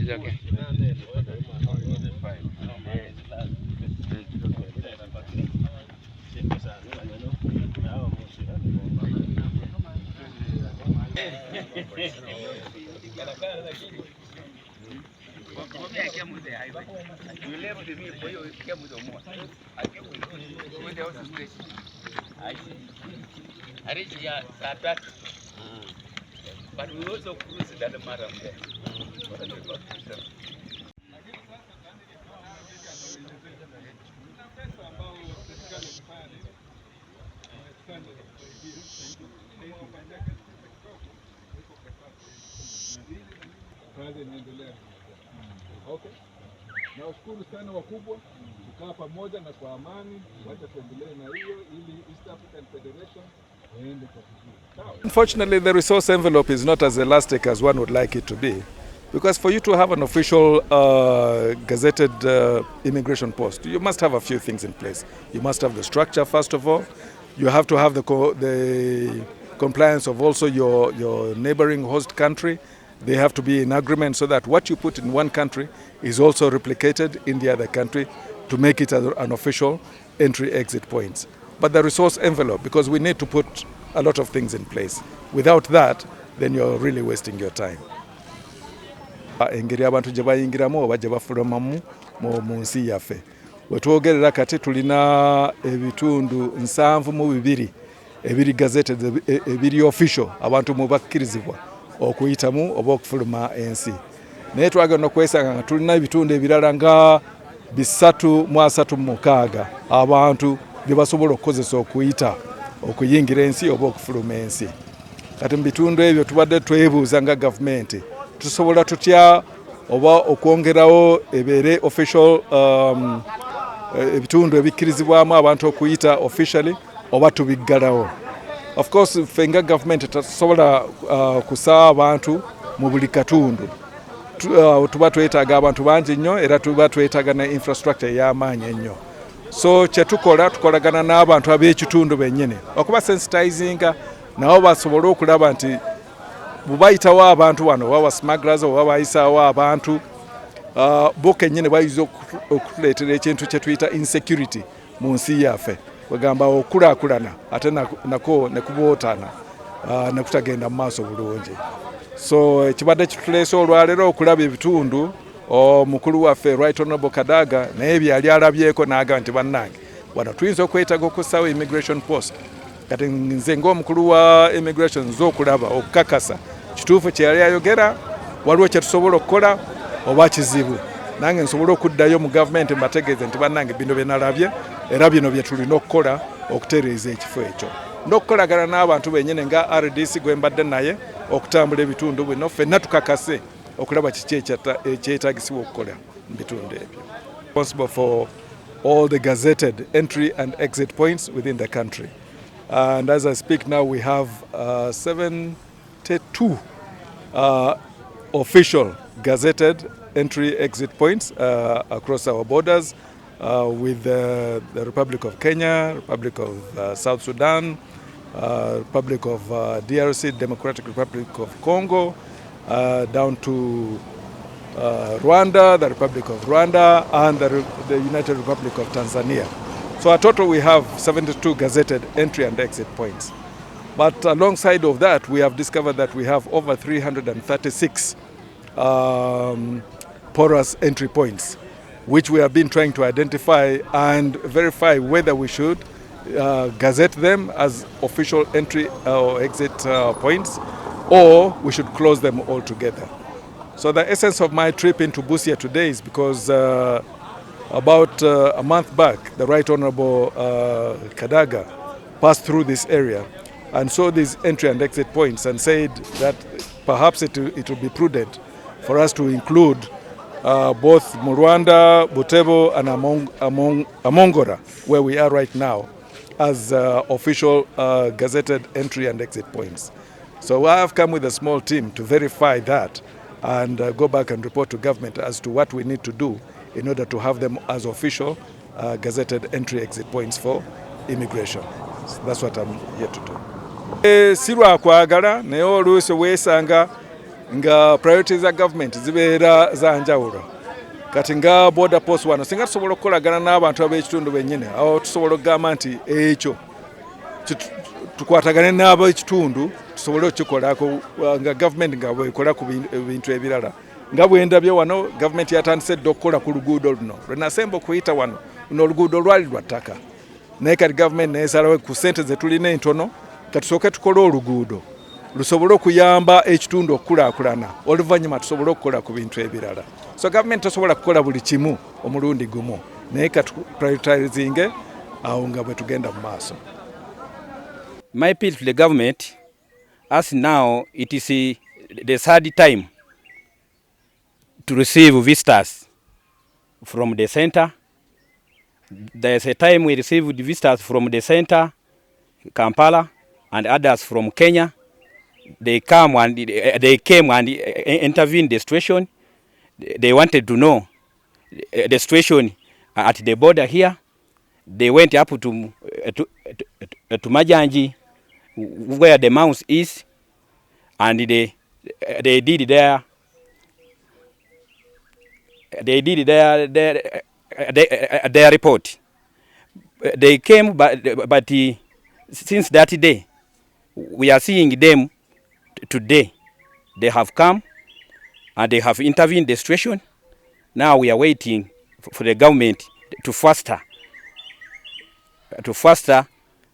But we also cruise that matter there. Okay. Nawashukuru sana wakubwa, tukaa pamoja na kwa amani, wacha tuendelee na hiyo ili East African Federation waende kwa vizuri. Unfortunately, the resource envelope is not as elastic as one would like it to be. Because for you to have an official gazetted immigration post, you must have a few things in place. You must have the structure, first of all. You have to have the compliance of also your neighboring host country. They have to be in agreement so that what you put in one country is also replicated in the other country to make it an official entry-exit point. But the resource envelope, because we need to put a lot of things in place. Without that, then you're really wasting your time. Engeri abantu gye bayingiramu oba gye bafulumamu mu nsi yaffe. We twogerera kati tulina ebitundu 72 ebiri gazetted ebiri official abantu mu bakkirizibwa okuyitamu oba okufuluma ensi. Naye twagenda okwesanga nga tulina ebitundu ebirala nga 336 abantu bye basobola okukozesa okuyita okuyingira ensi oba okufuluma ensi. Kati mu bitundu ebyo tubadde twebuuza nga gavumenti tusobola tutya oba okwongerawo ebeere official ebitundu ebikkirizibwamu abantu okuyita officially oba tubiggalawo. Of course, fenga government tasobola kusaa abantu mu buli katundu. Tuba twetaaga abantu bangi nnyo era tuba twetaaga na infrastructure y'amaanyi ennyo. So kye tukolagana n'abantu ab'ekitundu bennyini okuba sensitizinga nabo basobole okulaba nti bubayitawo abantu wano baba smugglers oba bayisaawo abantu bo kennyini bayinza okutuleetera ekintu kye tuyita insecurity mu nsi yaffe. Wegamba okulaakulana ate nako ne kubootaana ne kutagenda mu maaso bulungi. So ekibadde kituleese olwaleero okulaba ebitundu omukulu waffe Right Honorable Kadaga naye byali alabyeko n'agamba nti bannange wano tuyinza okwetaaga okussaawo immigration post. Kati nze ng'omukulu wa immigration nze okulaba okukakasa kituufu kye yali ayogera waliwo kye tusobola okukola oba kizibu. Nange nsobola okuddayo mu gavumenti mbategeeze nti bannange bino bye nalabye era bino bye tulina okukola okutereeza ekifo ekyo. N'okukolagana n'abantu bennyini nga RDC gwe mbadde naye okutambula ebitundu bino ffenna tukakase okulaba kiki ekyetaagisibwa okukola mu bitundu ebyo. Responsible for all the gazetted entry and exit points within the country. And as I speak now, we have 72 official gazetted entry-exit points across our borders with the Republic of Kenya, Republic of South Sudan, Republic of DRC, Democratic Republic of Congo, down to Rwanda, the Republic of Rwanda, and the United Republic of Tanzania. So in total we have 72 gazetted entry and exit points. But alongside of that, we have discovered that we have over 336 porous entry points, which we have been trying to identify and verify whether we should gazette them as official entry or exit points, or we should close them altogether. So the essence of my trip into Busia today is because about a month back, the Right Honorable Kadaga passed through this area and saw these entry and exit points and said that perhaps it would be prudent for us to include both Murwanda, Butevo and Amongora, where we are right now, as official gazetted entry and exit points. So I have come with a small team to verify that and go back and report to government as to what we need to do in order to have them as official gazetted entry-exit points for immigration. So that's what I'm here to do. Sirwa kwagala naye oluusi weesanga nga priorities za government zibeera za njawulo. Kati nga border post wano singa tusobola okukolagana n'abantu ab'ekitundu bennyini awo tusobola okugamba nti ekyo tukwatagane n'ab'ekitundu tusobole okukikolako nga government nga bwekola ku bintu ebirala. Nga bwe ndabye wano government yatandise dda okukola ku luguudo luno lwe nasemba okuyita wano luno oluguudo lwali lwa ttaka naye kati government neesalawo ku ssente ze tulina entono katusooke tukole oluguudo lusobole okuyamba ekitundu okukulaakulana oluvannyuma tusobole okukola ku bintu ebirala. So government tosobola kukola buli kimu omulundi gumu naye prioritizing awo nga bwe tugenda mu maaso. My appeal to the government, as now it is the third time to receive visitors from the center. There is a time we received visitors from the center, Kampala, and others from Kenya. They came and intervened the situation. They wanted to know the situation at the border here. They went up to Majanji, where the mouse is, and they did their report. They came, but since that day, we are seeing them today. They have come and they have intervened the situation. Now we are waiting for the government to faster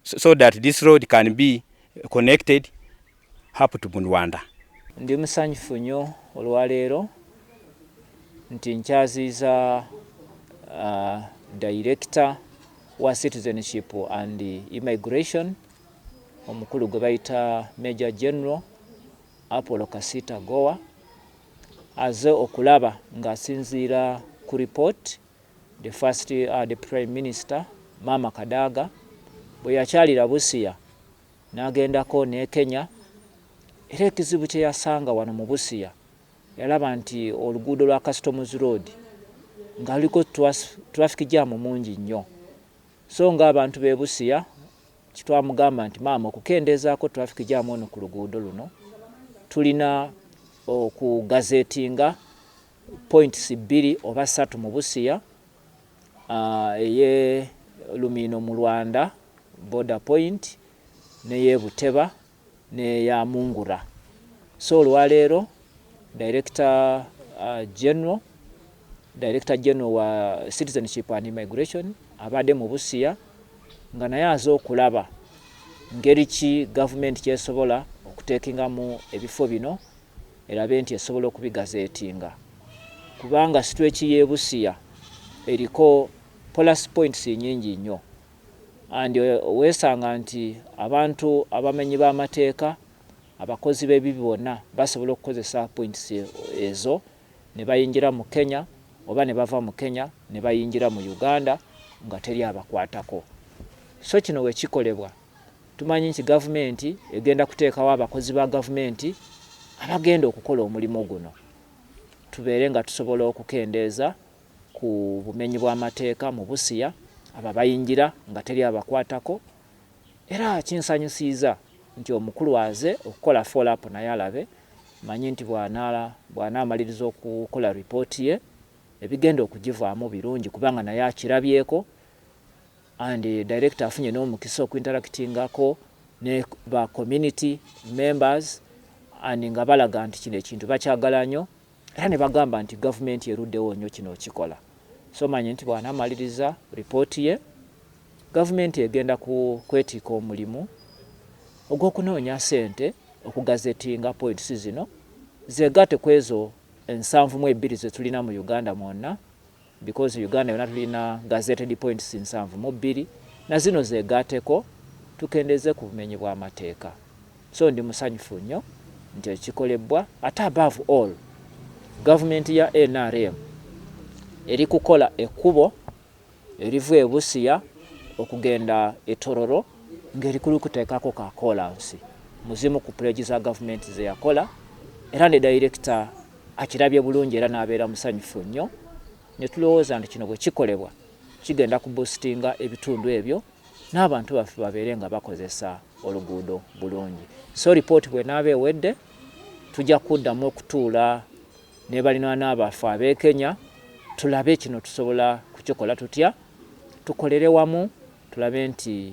so that this road can be connected up to Rwanda. Ndi musanyufu nnyo olwaleero nti nkyaziiza Director wa Citizenship and Immigration omukulu gwe bayita Major General Apollo Kasita Gowa aze okulaba ng'asinziira ku report the Prime Minister Mama Kadaga bwe yakyalira Busia n'agendako ne Kenya. Era ekizibu kye yasanga wano mu Busia yalaba nti oluguudo lwa Customs Road nga luliko traffic jam mungi nnyo. So ng'abantu b'e Busia kitwamugamba nti maama okukendeezaako traffic jam ono ku luguudo luno tulina okugazetinga points 2 oba 3 mu Busia, eye Lumino mu Rwanda border point neye Buteba ne ya Mungura. So olwaleero Director General wa Citizenship and Immigration abadde mu Busia nga naye aze okulaba ngeri ki government kyesobola okuteekingamu ebifo bino erabe nti esobola okubigazeetinga kubanga stretch y'e Busia eriko police points nyingi nnyo and weesanga nti abantu abamenyi b'amateeka abakozi b'ebibi bonna basobola okukozesa points ezo ne bayingira mu Kenya oba ne bava mu Kenya ne bayingira mu Uganda nga teri abakwatako. So kino we kikolebwa tumanyi nti government egenda kuteekawo abakozi ba government abagenda okukola omulimu guno tubeere nga tusobola okukendeeza ku bumenyi bw'amateeka mu Busia aba bayingira nga teri abakwatako. Era kinsanyusiiza nti omukulu aze okukola follow up naye alabe manyi nti bw'anaamaliriza okukola ripooti ye ebigenda okugivaamu birungi kubanga naye akirabyeko and director afunye n'omukisa okuinteractingako ne ba community members and nga balaga nti kino ekintu bakyagala nnyo era ne bagamba nti government eruddewo nnyo kino okikola. So manyi nti bw'anaamaliriza ripooti ye government egenda kwetiika omulimu ogw'okunoonya ssente okugazetinga points zino zeegatte ku ezo 72 ze tulina mu Uganda mwonna because Uganda yonna tulina gazetted points 72 na zino zeegatteko tukendeeze ku bumenyi bw'amateeka. So ndi musanyufu nnyo nti ekikolebwa ate above all government ya NRM eri kukola ekkubo erivu e Busia okugenda e Tororo ngeri kuteekako ka kolansi muzimu ku pledge za government ze yakola era ne director akirabye bulungi era n'abeera musanyufu nnyo ne tulowooza nti kino bwe kikolebwa kigenda kuboostinga ebitundu ebyo n'abantu baffe babeere nga bakozesa oluguudo bulungi. So report bwe naaba ewedde tujja kuddamu okutuula ne balinaana baffe ab'e Kenya tulabe kino tusobola kukikola tutya, tukolere wamu tulabe nti